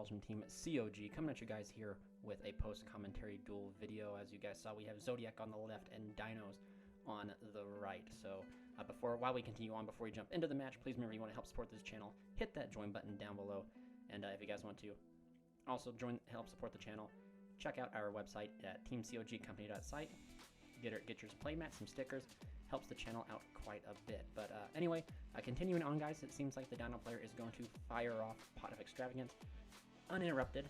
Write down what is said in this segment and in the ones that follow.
Charles from Team COG, coming at you guys here with a post-commentary duel video. As you guys saw, we have Zodiac on the left and Dinos on the right. So while we continue on, before we jump into the match, please remember you want to help support this channel, hit that join button down below. And if you guys want to also help support the channel, check out our website at teamcogcompany.site. Get your playmats, some stickers. Helps the channel out quite a bit. But anyway, continuing on, guys, it seems like the Dino player is going to fire off Pot of Extravagance uninterrupted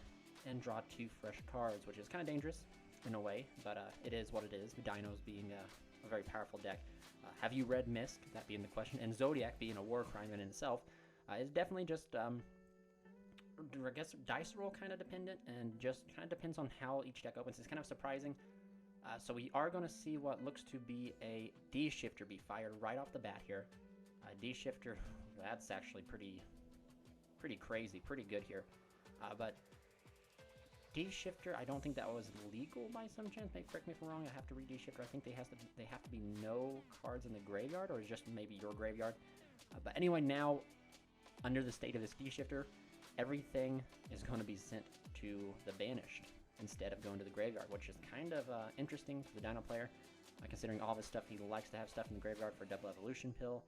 and draw 2 fresh cards, which is kind of dangerous in a way, but it is what it is. The Dinos being a very powerful deck. Have you read Mist? That being the question. And Zodiac being a war crime in itself is definitely just, I guess, dice roll kind of dependent, and just kind of depends on how each deck opens. It's kind of surprising. So we are going to see what looks to be a D-Shifter be fired right off the bat here. D-Shifter, that's actually pretty crazy, pretty good here. But D-Shifter, I don't think that was legal by some chance. Maybe correct me if I'm wrong. I have to read D-Shifter. I think they have to be no cards in the graveyard, or just maybe your graveyard. But anyway, now under the state of this D-Shifter, everything is going to be sent to the Banished instead of going to the graveyard, which is kind of interesting for the Dino player, considering all this stuff. He likes to have stuff in the graveyard for Double Evolution Pill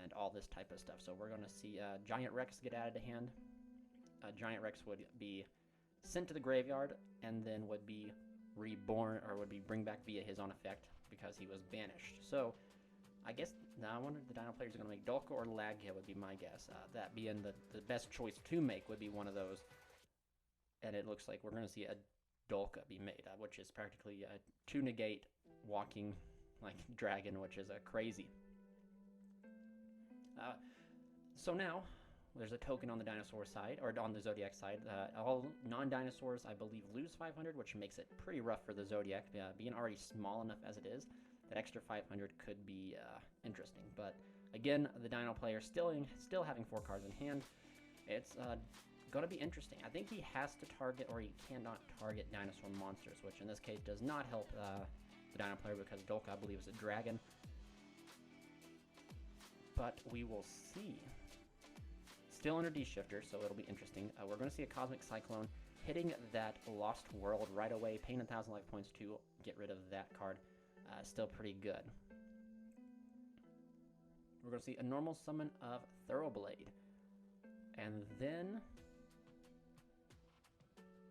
and all this type of stuff. So we're going to see Giant Rex get added to hand. Giant Rex would be sent to the graveyard and then would be reborn, or would be bring back via his own effect because he was banished. So I guess now I wonder if the Dino players are going to make Dolka or Lagya would be my guess. That being the best choice to make would be one of those. And it looks like we're going to see a Dolka be made, which is practically a 2-negate walking like dragon, which is crazy. So now there's a token on the dinosaur side, or on the Zodiac side. All non-dinosaurs, I believe, lose 500, which makes it pretty rough for the Zodiac. Being already small enough as it is, that extra 500 could be interesting. But again, the Dino player still having 4 cards in hand. It's going to be interesting. I think he has to target, or he cannot target dinosaur monsters, which in this case does not help the Dino player because Dolka, I believe, is a dragon. But we will see. Still under D-Shifter, so it'll be interesting. We're going to see a Cosmic Cyclone hitting that Lost World right away, paying 1,000 life points to get rid of that card. Still pretty good. We're going to see a normal summon of Thoroughblade. And then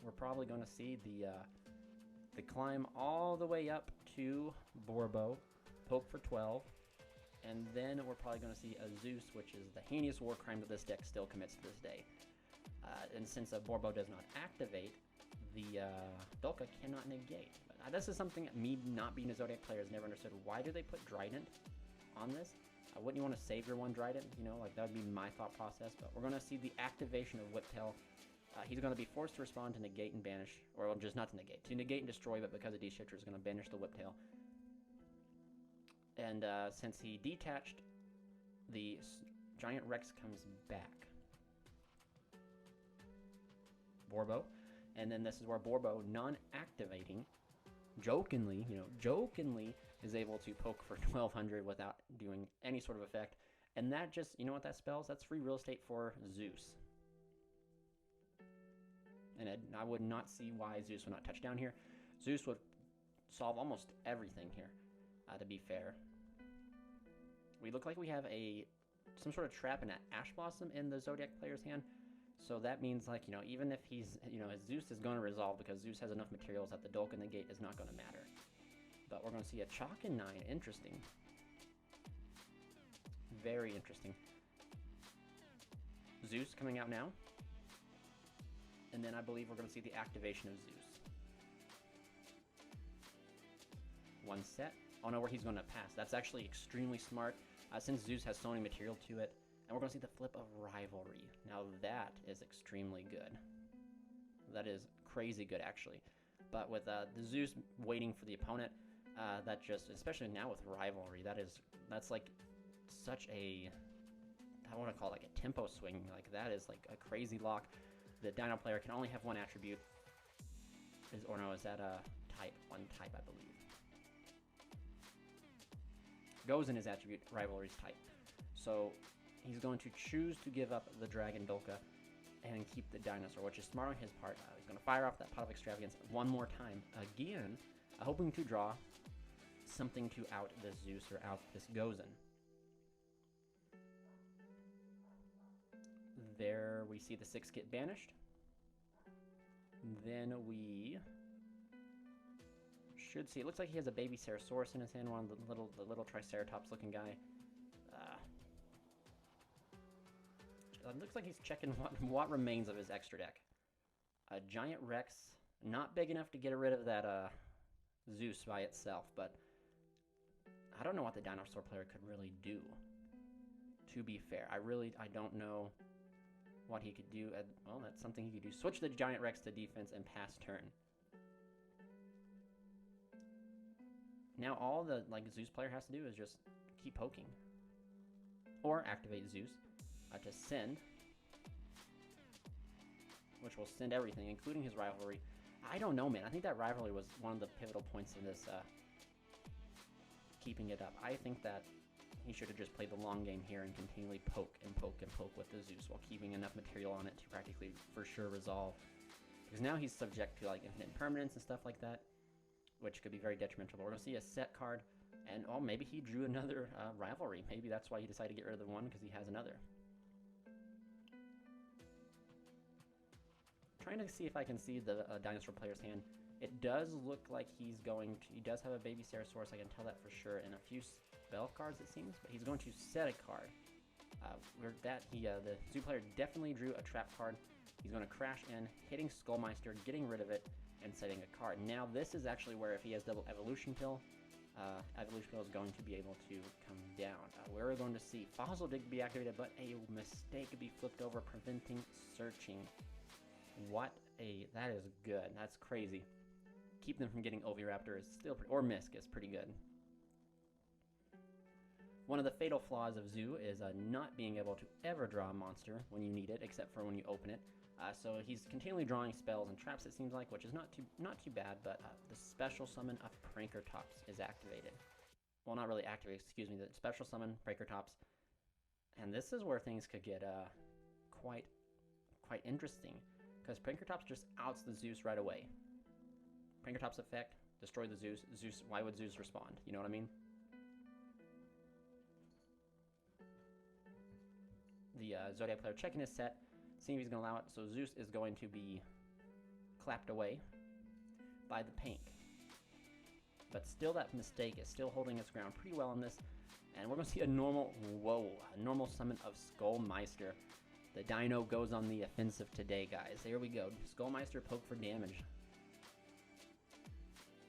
we're probably going to see the climb all the way up to Borbo, poke for 12. And then we're probably going to see a Zeus, which is the heinous war crime that this deck still commits to this day. And since Borbo does not activate, the Dolka cannot negate. But this is something me not being a Zodiac player has never understood. Why do they put Trident on this? Wouldn't you want to save your one Trident? You know, like that would be my thought process. But we're going to see the activation of Whiptail. He's going to be forced to respond to negate and banish, or well, just not to negate and destroy, but because of D-Shifter is going to banish the Whiptail. And since he detached, the Giant Rex comes back. Borbo. And then this is where Borbo, non-activating, jokingly is able to poke for 1,200 without doing any sort of effect. And that just, you know what that spells? That's free real estate for Zeus. And I would not see why Zeus would not touch down here. Zeus would solve almost everything here. To be fair, we look like we have some sort of trap and an Ash Blossom in the Zodiac player's hand. So that means, like, even if he's, Zeus is going to resolve because Zeus has enough materials that the Dolka negate is not going to matter. But we're going to see a Chalk and 9. Interesting. Very interesting. Zeus coming out now. And then I believe we're going to see the activation of Zeus. One set. Oh no, where he's going to pass. That's actually extremely smart, since Zeus has so many material to it. And we're going to see the flip of Rivalry. Now that is extremely good. That is crazy good, actually. But with the Zeus waiting for the opponent, that just, especially now with Rivalry, that's like such a, I want to call it like a tempo swing. Like that is like a crazy lock. The Dino player can only have one attribute. Is that a type? One type, I believe. Goes in his attribute, Rivalry's type. So he's going to choose to give up the Dragon Dolka and keep the Dinosaur, which is smart on his part. He's going to fire off that Pot of Extravagance one more time, again, hoping to draw something to out this Zeus or out this Gozen. There we see the 6 get banished. Then we should see, it looks like he has a baby Ceratosaurus in his hand, one of the little Triceratops looking guy. It looks like he's checking what remains of his extra deck. A giant Rex, not big enough to get rid of that Zeus by itself, but I don't know what the Dinosaur player could really do, to be fair. I don't know what he could do. Well, that's something he could do. Switch the giant Rex to defense and pass turn. Now all the Zeus player has to do is just keep poking. Or activate Zeus to send, which will send everything, including his rivalry. I don't know, man. I think that rivalry was one of the pivotal points in this, keeping it up. I think that he should have just played the long game here and continually poke and poke and poke with the Zeus while keeping enough material on it to practically for sure resolve. Because now he's subject to infinite permanence and stuff like that, which could be very detrimental. But we're going to see a set card, and maybe he drew another rivalry. Maybe that's why he decided to get rid of the one, because he has another. Trying to see if I can see the Dinosaur player's hand. It does look like he does have a baby Ceratosaurus, I can tell that for sure, and a few spell cards it seems, but he's going to set a card. The Zoo player definitely drew a trap card. He's going to crash in, hitting Skullmeister, getting rid of it, and setting a card. Now this is actually where if he has double Evolution Pill, Evolution Pill is going to be able to come down. We're going to see Fossil Dig be activated, but a mistake be flipped over, preventing searching. That is good. That's crazy. Keep them from getting Oviraptor is still, or Misk is pretty good. One of the fatal flaws of Zoo is not being able to ever draw a monster when you need it, except for when you open it. So he's continually drawing spells and traps, it seems like, which is not too bad, but the special summon of Prankertops is activated. Well, not really activated, excuse me, the special summon Prankertops. And this is where things could get quite interesting, because Prankertops just outs the Zeus right away. Prankertops effect, destroy the Zeus. Why would Zeus respond? You know what I mean? The Zodiac player checking his set, seeing if he's going to allow it. So Zeus is going to be clapped away by the Pank. But still, that mistake is still holding its ground pretty well on this. And we're going to see a normal summon of Skullmeister. The Dino goes on the offensive today, guys. Here we go. Skullmeister poke for damage.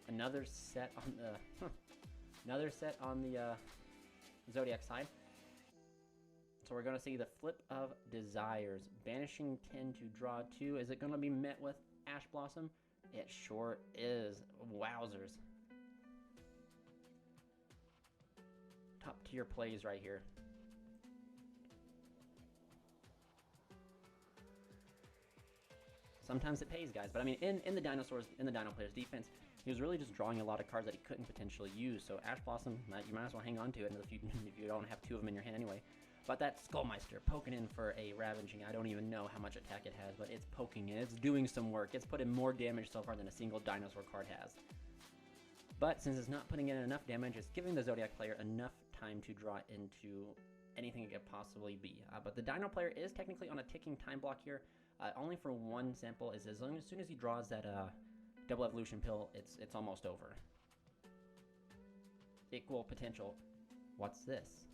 Another set on the Zodiac side. So we're going to see the Flip of Desires. Banishing 10 to draw 2. Is it going to be met with Ash Blossom? It sure is. Wowzers. Top tier plays right here. Sometimes it pays, guys. But I mean, in the Dino player's defense, he was really just drawing a lot of cards that he couldn't potentially use. So Ash Blossom, you might as well hang on to it if you don't have 2 of them in your hand anyway. But that Skullmeister poking in for a Ravaging, I don't even know how much attack it has, but it's poking in. It's doing some work. It's put in more damage so far than a single Dinosaur card has. But since it's not putting in enough damage, it's giving the Zodiac player enough time to draw into anything it could possibly be. But the Dino player is technically on a ticking time block here. Only for one sample, is as soon as he draws that double Evolution Pill, it's almost over. Equal potential. What's this?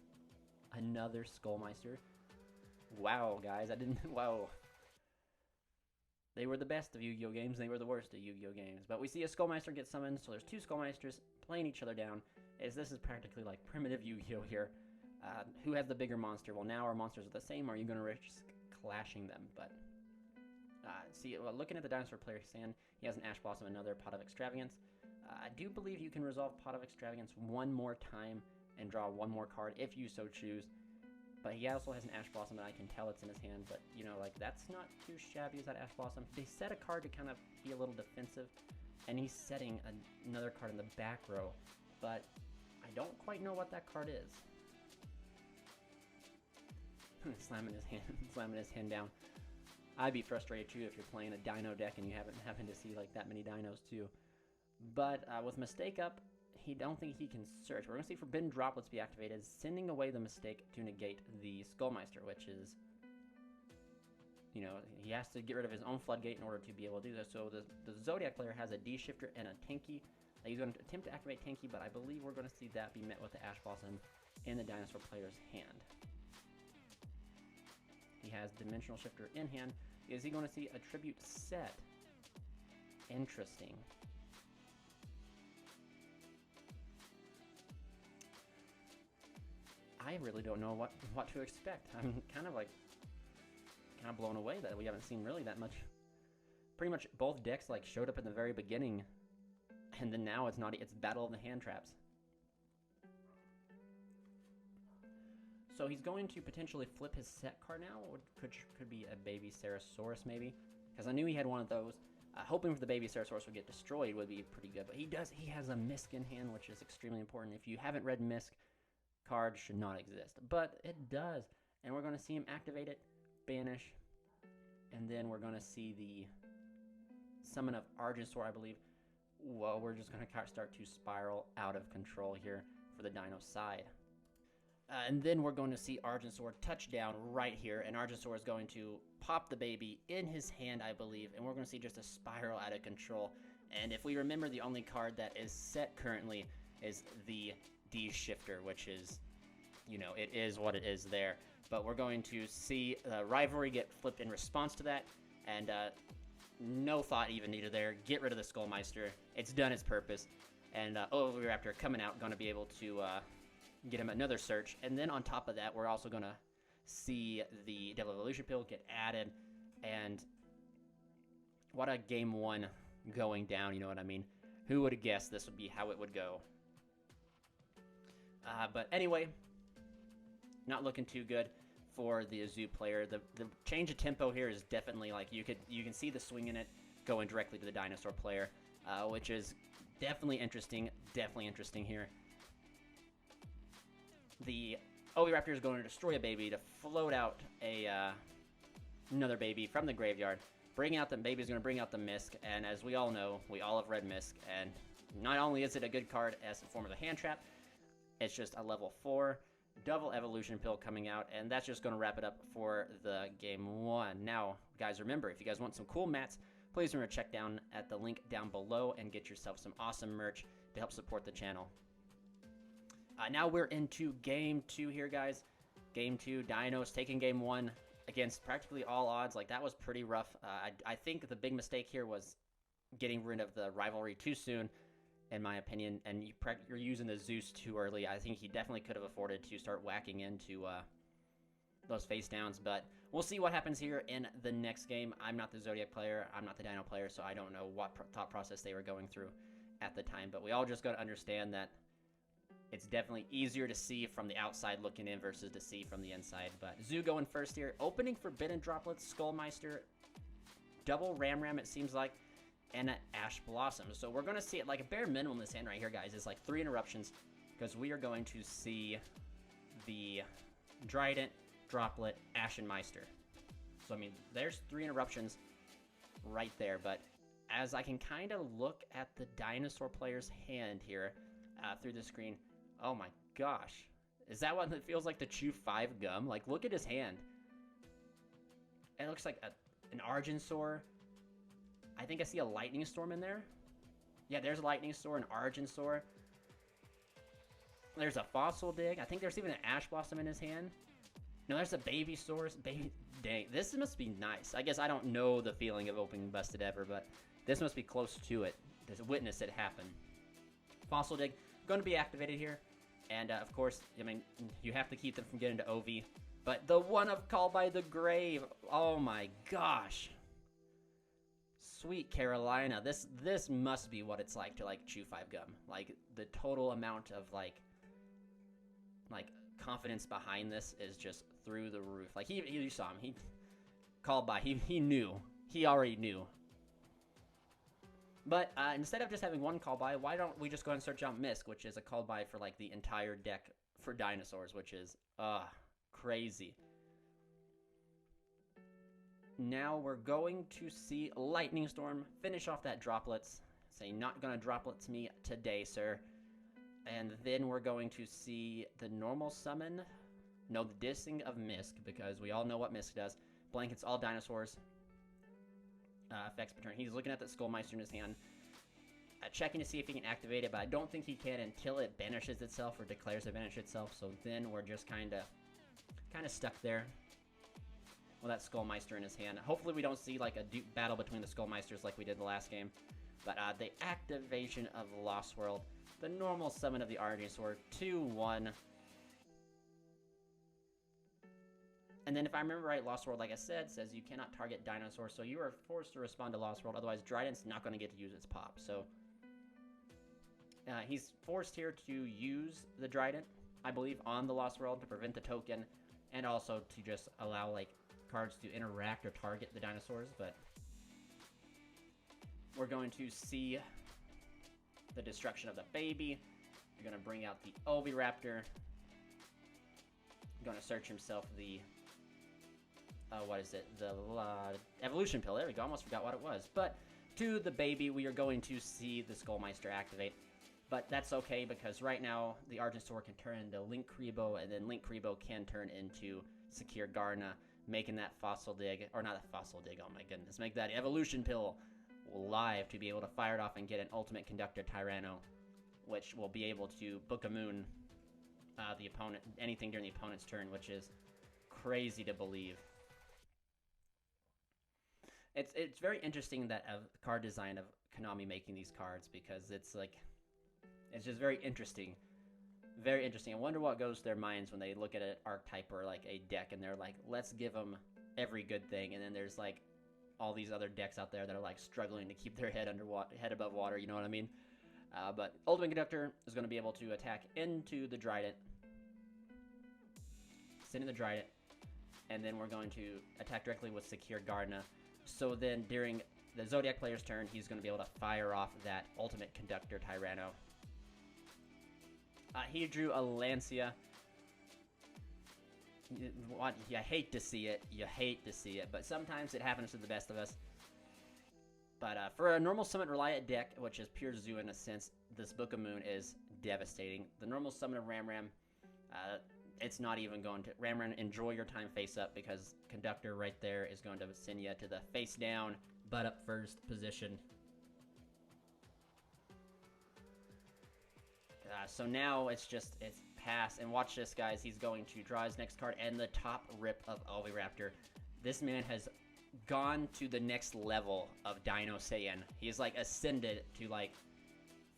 Another Skullmeister. Wow, guys, wow. They were the best of Yu-Gi-Oh games, they were the worst of Yu-Gi-Oh games. But we see a Skullmeister get summoned, so there's 2 Skullmeisters playing each other down. This is practically like primitive Yu-Gi-Oh here. Who has the bigger monster? Well, now our monsters are the same. Are you going to risk clashing them? But looking at the Dinosaur player's hand, he has an Ash Blossom, another Pot of Extravagance. I do believe you can resolve Pot of Extravagance one more time and draw one more card if you so choose. But he also has an Ash Blossom, and I can tell it's in his hand. But, you know, that's not too shabby as that Ash Blossom. They set a card to kind of be a little defensive, and he's setting another card in the back row. But I don't quite know what that card is. slamming his hand down. I'd be frustrated too if you're playing a Dino deck and you haven't happened to see like that many Dinos too. But with Mistake up, he don't think he can search. We're going to see Forbidden Droplets be activated, sending away the Mistake to negate the Skullmeister, which is, you know, he has to get rid of his own Floodgate in order to be able to do this. So the Zodiac player has a D-Shifter and a Tinky. He's going to attempt to activate Tinky, but I believe we're going to see that be met with the Ash Blossom in the Dinosaur player's hand. He has Dimensional Shifter in hand. Is he going to see Attribute set? Interesting. I really don't know what to expect. I'm kind of blown away that we haven't seen really that much. Pretty much both decks like showed up in the very beginning, and then now it's Battle of the Hand Traps. So he's going to potentially flip his set card now, or could be a Baby Sarasaurus maybe, because I knew he had one of those. Hoping for the Baby Sarasaurus would get destroyed would be pretty good, but he has a Misk in hand, which is extremely important. If you haven't read Misk, card should not exist, but it does, and we're going to see him activate it, banish, and then we're going to see the summon of Argentaur, I believe. Whoa, we're just going to start to spiral out of control here for the Dino side. And then we're going to see Argentaur touch down right here, and Argentaur is going to pop the baby in his hand, I believe, and we're going to see just a spiral out of control. And if we remember, the only card that is set currently is the D-Shifter, which is, you know, it is what it is there. But we're going to see Rivalry get flipped in response to that, and no thought even needed there. Get rid of the Skullmeister. It's done its purpose. And Oviraptor coming out, going to be able to get him another search. And then on top of that, we're also going to see the Devil Evolution Pill get added. And what a game one going down, you know what I mean? Who would have guessed this would be how it would go? But anyway, not looking too good for the Zoo player. The change of tempo here is definitely, like, you can see the swing in it going directly to the Dinosaur player, which is definitely interesting here. The Oviraptor is going to destroy a baby to float out another baby from the graveyard. Baby is going to bring out the Misk, and as we all know, we all have read Misk, and not only is it a good card as a form of a hand trap, it's just a level 4 double evolution pill coming out, and that's just going to wrap it up for the game 1. Now, guys, remember, if you guys want some cool mats, please remember to check down at the link down below and get yourself some awesome merch to help support the channel. Now we're into game 2 here, guys. Game 2, Dinos taking game 1 against practically all odds. Like, that was pretty rough. I think the big mistake here was getting rid of the rivalry too soon, in my opinion, and you're using the Zeus too early. I think he definitely could have afforded to start whacking into those face downs, but we'll see what happens here in the next game. I'm not the Zodiac player, I'm not the Dino player, so I don't know what thought process they were going through at the time, but we all just got to understand that it's definitely easier to see from the outside looking in versus to see from the inside. But Zoo going first here, opening Forbidden Droplets, Skullmeister, double Ram it seems like, and an Ash Blossom. So we're going to see it like a bare minimum. This hand right here, guys, is like 3 interruptions, because we are going to see the Trident, Droplet, Ashen Meister. So, I mean, there's 3 interruptions right there. But as I can kind of look at the Dinosaur player's hand here through the screen, oh my gosh. Is that what it feels like to chew 5 gum? Like, look at his hand. It looks like an Argentaur. I think I see a Lightning Storm in there. Yeah, there's a Lightning Storm, an Argentaur. There's a Fossil Dig. I think there's even an Ash Blossom in his hand. No, there's a Baby Source. Dang, this must be nice. I guess I don't know the feeling of opening Busted Ever, but this must be close to it. To witness it happen. Fossil Dig going to be activated here, and of course, I mean, you have to keep them from getting to OV. But the one of Call by the Grave. Oh my gosh. Sweet Carolina, this must be what it's like to like chew 5 gum. Like, the total amount of like confidence behind this is just through the roof. Like, you saw him, he called by, he knew, he already knew. But instead of just having one call by, why don't we just go ahead and search out Misk, which is a call by for like the entire deck for dinosaurs, which is crazy. Now we're going to see Lightning Storm finish off that Droplets. Say, not gonna Droplets me today, sir. And then we're going to see the normal summon. No, the dissing of Misk, because we all know what Misk does. Blankets all dinosaurs. Effects per turn. He's looking at the Skullmeister in his hand. Checking to see if he can activate it, but I don't think he can until it banishes itself or declares it banish itself. So then we're just kind of stuck there with that Skullmeister in his hand. Hopefully we don't see like a battle between the Skullmeisters like we did the last game. But the activation of Lost World, the normal summon of the Origin Sword, 2-1. And then if I remember right, Lost World, like I said, says you cannot target dinosaurs, so you are forced to respond to Lost World, otherwise Drident's not going to get to use its pop. So he's forced here to use the Drident, I believe, on the Lost World to prevent the token, and also to just allow like cards to interact or target the dinosaurs, but we're going to see the destruction of the baby. You're going to bring out the Oviraptor. Going to search himself the what is it? The evolution pill. There we go. Almost forgot what it was. But to the baby, we are going to see the Skullmeister activate. But that's okay, because right now the Argentaur can turn into Linkuriboh, and then Linkuriboh can turn into Secure Garna, making that Fossil Dig, or not a Fossil Dig, oh my goodness, make that evolution pill live to be able to fire it off and get an Ultimate Conductor Tyranno, which will be able to Book a Moon the opponent, anything during the opponent's turn, which is crazy to believe. It's very interesting that card design of Konami making these cards, because it's like, it's just very interesting. Very interesting. I wonder what goes through their minds when they look at an archetype or like a deck and they're like, let's give them every good thing, and then there's like all these other decks out there that are like struggling to keep their head head above water, you know what I mean? But Ultimate Conductor is going to be able to attack into the Drident, send in the Drident, and then we're going to attack directly with Secure Garna. So then during the Zodiac player's turn, he's going to be able to fire off that Ultimate Conductor Tyranno. He drew a Lancia. You hate to see it. You hate to see it. But sometimes it happens to the best of us. But for a normal Summon Reliant deck, which is pure Zoo in a sense, this Book of Moon is devastating. The normal Summon of Ramram, it's not even going to... Ramram, enjoy your time face up, because Conductor right there is going to send you to the face down, butt up first position. So now it's pass, and watch this, guys. He's going to draw his next card, and the top rip of Oviraptor. This man has gone to the next level of Dino Saiyan. He's like ascended to like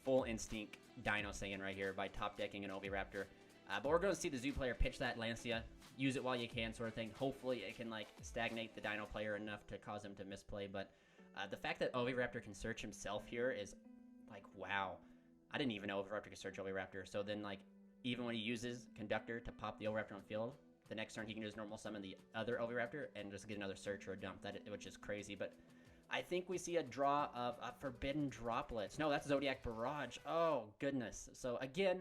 full instinct Dino Saiyan right here by top decking an Oviraptor. But we're going to see the Zoo player pitch that Lancia, use it while you can, sort of thing. Hopefully it can like stagnate the Dino player enough to cause him to misplay. But the fact that Oviraptor can search himself here is like, wow. I didn't even know Oviraptor could search Oviraptor. So then like, even when he uses Conductor to pop the Oviraptor on the field, the next turn he can just normal summon the other Oviraptor and just get another search or a dump, which is crazy. But I think we see a draw of Forbidden Droplets. No, that's Zodiac Barrage. Oh, goodness. So again,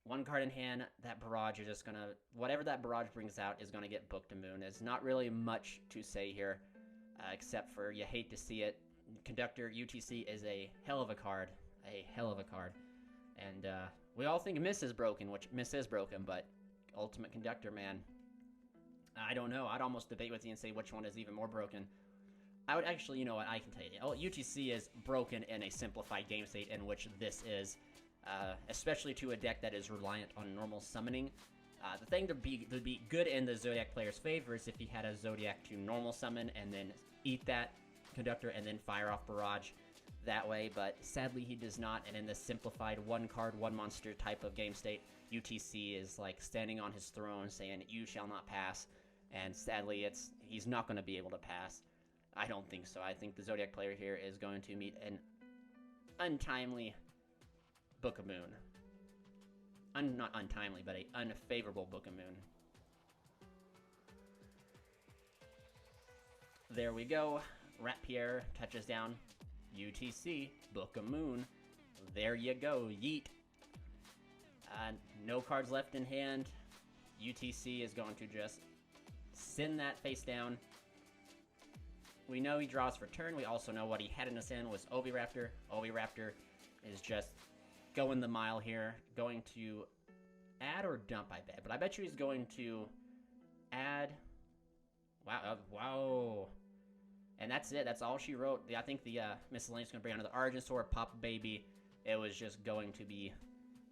one card in hand, that Barrage is just going to... Whatever that Barrage brings out is going to get Book to Moon. There's not really much to say here, except for you hate to see it. Conductor UTC is a hell of a card. A hell of a card. And we all think Miss is broken, which Miss is broken, but Ultimate Conductor, man. I don't know. I'd almost debate with you and say which one is even more broken. I would actually, you know what, I can tell you. Oh, UTC is broken in a simplified game state, in which this is, especially to a deck that is reliant on normal summoning. The thing to be good in the Zodiac player's favor is if he had a Zodiac to normal summon and then eat that Conductor and then fire off Barrage that way, but sadly he does not, and in the simplified one card, one monster type of game state, UTC is like standing on his throne saying, you shall not pass, and sadly he's not going to be able to pass. I don't think so. I think the Zodiac player here is going to meet an untimely Book of Moon. Not untimely, but a unfavorable Book of Moon. There we go. Rat Pierre touches down. UTC, Book of Moon. There you go. Yeet. No cards left in hand. UTC is going to just send that face down. We know he draws for turn. We also know what he had in his hand was Oviraptor. Oviraptor is just going the mile here. Going to add or dump, I bet. But I bet you he's going to add. Wow. Wow. And that's it. That's all she wrote. I think the miscellaneous is going to bring on the Argentaur, Pop Baby. It was just going to be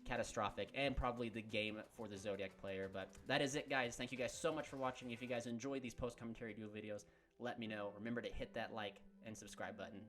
catastrophic and probably the game for the Zodiac player. But that is it, guys. Thank you guys so much for watching. If you guys enjoyed these post-commentary duel videos, let me know. Remember to hit that like and subscribe button.